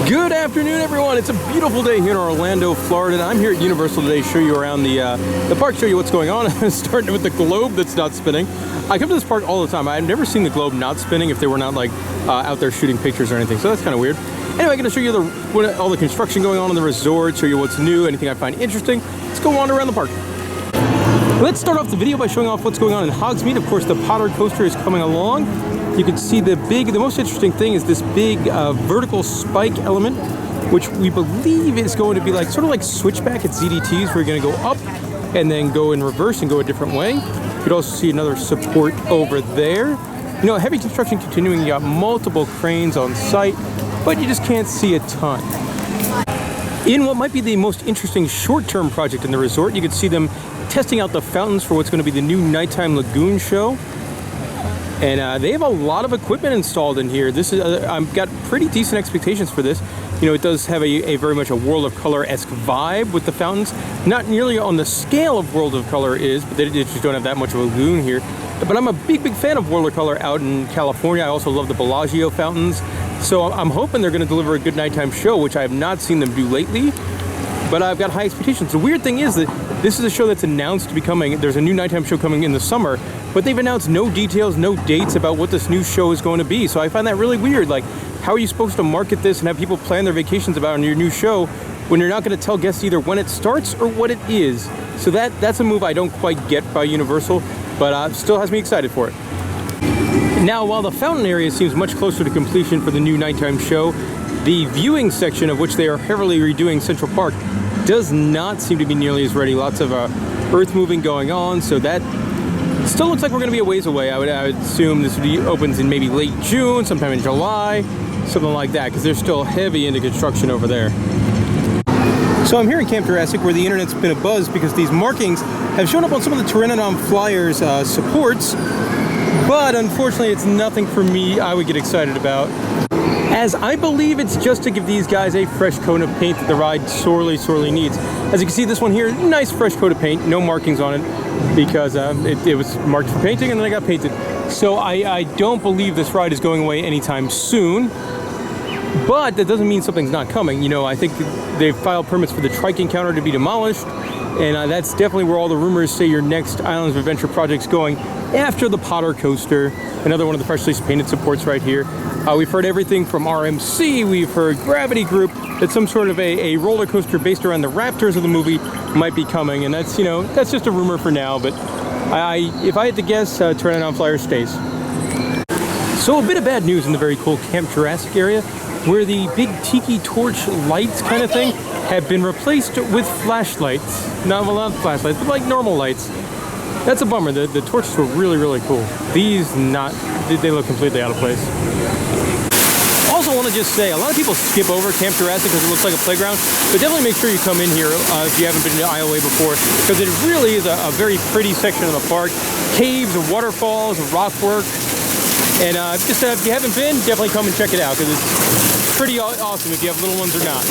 Good afternoon, everyone. It's a beautiful day here in Orlando, Florida, and I'm here at Universal today to show you around the park, show you what's going on. Starting with the globe that's not spinning. I come to this park all the time. I've never seen the globe not spinning if they were not like out there shooting pictures or anything, so that's kind of weird. Anyway, I'm going to show you all the construction going on in the resort, show you what's new, anything I find interesting. Let's go wander around the park. Let's start off the video by showing off what's going on in Hogsmeade. Of course, the Potter coaster is coming along. You can see the most interesting thing is this big vertical spike element, which we believe is going to be like sort of like switchback at ZDTs, where you're going to go up and then go in reverse and go a different way. You could also see another support over there. You know, heavy construction continuing. You got multiple cranes on site, but you just can't see a ton. In what might be the most interesting short-term project in the resort, you can see them testing out the fountains for what's going to be the new nighttime lagoon show. And they have a lot of equipment installed in here. This is I've got pretty decent expectations for this. You know, it does have a very much a World of Color-esque vibe with the fountains. Not nearly on the scale of World of Color is, but they just don't have that much of a lagoon here. But I'm a big fan of World of Color out in California. I also love the Bellagio fountains. So I'm hoping they're going to deliver a good nighttime show, which I have not seen them do lately. But I've got high expectations. The weird thing is that this is a show that's announced to be coming. There's a new nighttime show coming in the summer, but they've announced no details, no dates about what this new show is going to be. So I find that really weird. Like, how are you supposed to market this and have people plan their vacations about on your new show when you're not going to tell guests either when it starts or what it is? So that's a move I don't quite get by Universal, but still has me excited for it. Now, while the fountain area seems much closer to completion for the new nighttime show, the viewing section, of which they are heavily redoing Central Park, does not seem to be nearly as ready. Lots of earth moving going on, so that still looks like we're going to be a ways away. I would assume this opens in maybe late June, sometime in July, something like that, because they're still heavy into construction over there. So I'm here in Camp Jurassic, where the internet's been abuzz because these markings have shown up on some of the Pteranodon Flyers supports, but unfortunately it's nothing for me I would get excited about, as I believe it's just to give these guys a fresh coat of paint that the ride sorely needs. As you can see, this one here, nice fresh coat of paint, no markings on it, because it was marked for painting and then I got painted. So I don't believe this ride is going away anytime soon, but that doesn't mean something's not coming. You know, I think they've filed permits for the trike encounter to be demolished, and that's definitely where all the rumors say your next Islands of Adventure project's going, after the Potter coaster, another one of the freshly painted supports right here. We've heard everything from RMC, we've heard Gravity Group, that some sort of a roller coaster based around the Raptors of the movie might be coming, and that's, you know, that's just a rumor for now, but if I had to guess, Pteranodon Flyer stays. So a bit of bad news in the very cool Camp Jurassic area, where the big tiki torch lights kind of thing have been replaced with flashlights. Not flashlights, but like normal lights. That's a bummer. The torches were really cool. These they look completely out of place. Also want to just say, a lot of people skip over Camp Jurassic because it looks like a playground, but definitely make sure you come in here if you haven't been to Isle before, because it really is a very pretty section of the park. Caves, waterfalls, rock work, and just if you haven't been, definitely come and check it out, because it's pretty awesome if you have little ones or not.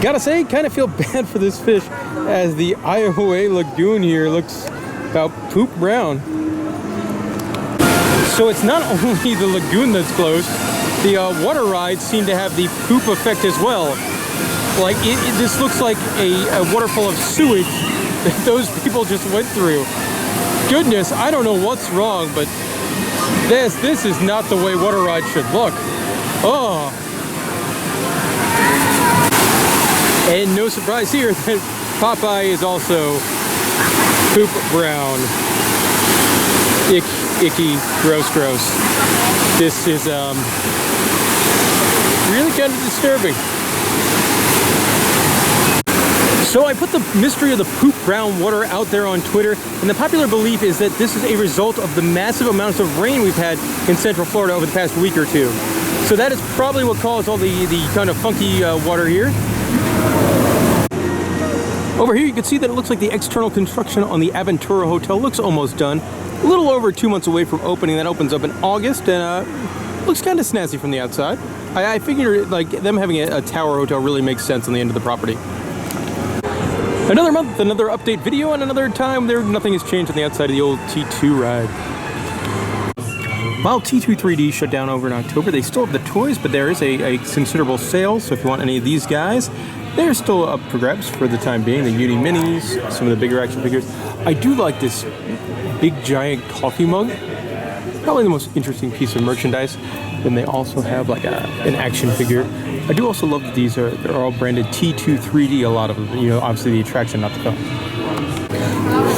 Gotta say, kind of feel bad for this fish, as the Iowa lagoon here looks about poop brown. So it's not only the lagoon that's closed, the water rides seem to have the poop effect as well. Like, this looks like a waterfall of sewage that those people just went through. Goodness, I don't know what's wrong, but this is not the way water rides should look. Oh. And no surprise here that Popeye is also poop brown. Icky, gross. This is really kind of disturbing. So I put the mystery of the poop brown water out there on Twitter, and the popular belief is that this is a result of the massive amounts of rain we've had in Central Florida over the past week or two. So that is probably what caused all the kind of funky water here. Over here you can see that it looks like the external construction on the Aventura Hotel looks almost done. A little over 2 months away from opening. That opens up in August, and looks kind of snazzy from the outside. I figure like them having a tower hotel really makes sense on the end of the property. Another month, another update video, and another time nothing has changed on the outside of the old T2 ride. While T2 3D shut down over in October, they still have the toys, but there is a considerable sale, so if you want any of these guys, they're still up for grabs for the time being. The Uni Minis, some of the bigger action figures. I do like this big giant coffee mug. Probably the most interesting piece of merchandise. Then they also have like an action figure. I do also love that they're all branded T2 3D, a lot of them. You know, obviously the attraction, not the film.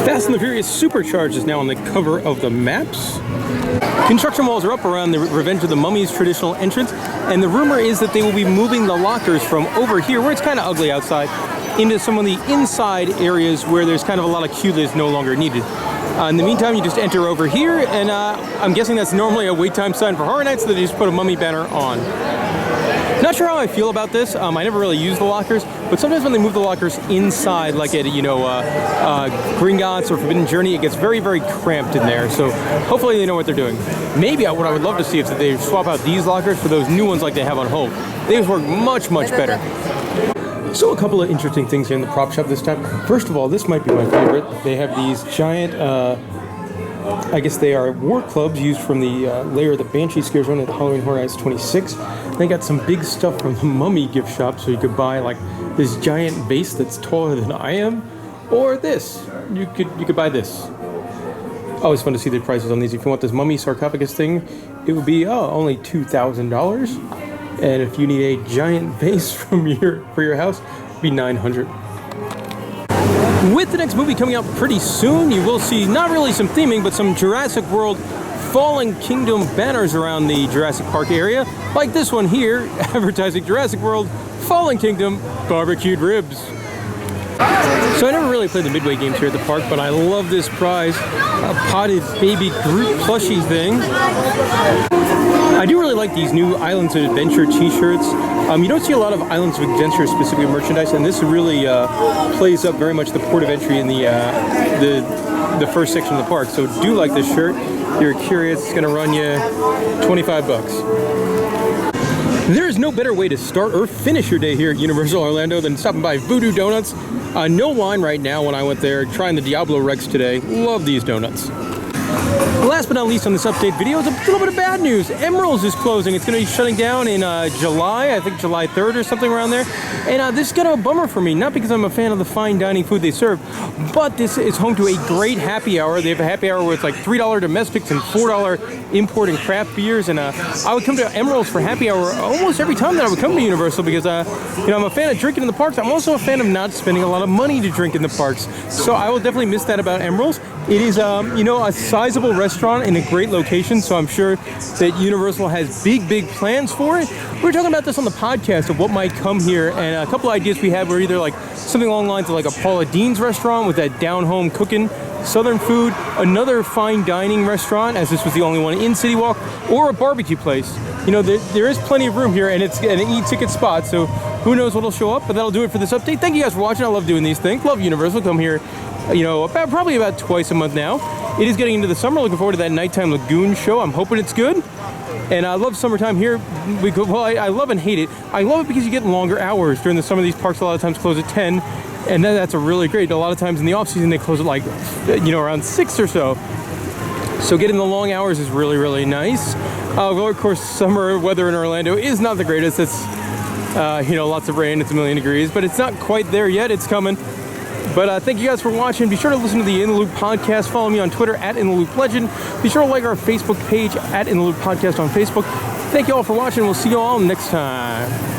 Fast and the Furious Supercharged is now on the cover of the maps. Construction walls are up around the Revenge of the Mummies traditional entrance, and the rumor is that they will be moving the lockers from over here, where it's kind of ugly outside, into some of the inside areas where there's kind of a lot of queue that is no longer needed. In the meantime, you just enter over here, and I'm guessing that's normally a wait time sign for Horror Nights, so they just put a mummy banner on. Not sure how I feel about this. I never really use the lockers, but sometimes when they move the lockers inside, like at Gringotts or Forbidden Journey, it gets very, very cramped in there. So hopefully they know what they're doing. Maybe what I would love to see is that they swap out these lockers for those new ones like they have on Hope. They just work much, much better. So a couple of interesting things here in the prop shop this time. First of all, this might be my favorite. They have these giant, I guess they are war clubs used from the layer that Banshee scares on at Halloween Horror Nights 26. They got some big stuff from the Mummy gift shop, so you could buy like this giant vase that's taller than I am, or this. You could buy this. Always fun to see the prices on these. If you want this Mummy sarcophagus thing, it would be only $2,000. And if you need a giant vase for your house, it'd be $900. With the next movie coming out pretty soon, you will see not really some theming, but some Jurassic World Fallen Kingdom banners around the Jurassic Park area, like this one here, advertising Jurassic World Fallen Kingdom barbecued ribs. So I never really played the Midway games here at the park, but I love this prize, a potted baby Groot plushie thing. I do really like these new Islands of Adventure t-shirts. You don't see a lot of Islands of Adventure specific merchandise, and this really plays up very much the port of entry in the first section of the park. So do like this shirt. If you're curious, it's gonna run you 25 bucks. There is no better way to start or finish your day here at Universal Orlando than stopping by Voodoo Donuts. No line right now when I went there, trying the Diablo Rex today. Love these donuts. Last but not least on this update video is a little bit of bad news. Emerald's is closing. It's going to be shutting down in July, I think July 3rd or something around there. And this is kind of a bummer for me, not because I'm a fan of the fine dining food they serve, but this is home to a great happy hour. They have a happy hour where it's like $3 domestics and $4 import and craft beers. And I would come to Emerald's for happy hour almost every time that I would come to Universal because I'm a fan of drinking in the parks. I'm also a fan of not spending a lot of money to drink in the parks. So I will definitely miss that about Emerald's. It is, a sizable restaurant in a great location, so I'm sure that Universal has big plans for it. We were talking about this on the podcast of what might come here, and a couple ideas we had were either like something along the lines of like a Paula Deen's restaurant with that down-home cooking Southern food, another fine dining restaurant, as this was the only one in City Walk, or a barbecue place. There is plenty of room here, and it's an e-ticket spot, so who knows what'll show up, but that'll do it for this update. Thank you guys for watching. I love doing these things. Love Universal. Come here, probably about twice a month now. It is getting into the summer. Looking forward to that nighttime lagoon show. I'm hoping it's good. And I love summertime here. I love and hate it. I love it because you get longer hours during the summer. These parks a lot of times close at 10, and that's a really great. A lot of times in the off season they close at like, around 6 or so. So getting the long hours is really, really nice. Well, of course, summer weather in Orlando is not the greatest. It's, lots of rain. It's 1,000,000 degrees, but it's not quite there yet. It's coming. But thank you guys for watching. Be sure to listen to the In the Loop podcast. Follow me on Twitter at In the Loop Legend. Be sure to like our Facebook page at In the Loop Podcast on Facebook. Thank you all for watching. We'll see you all next time.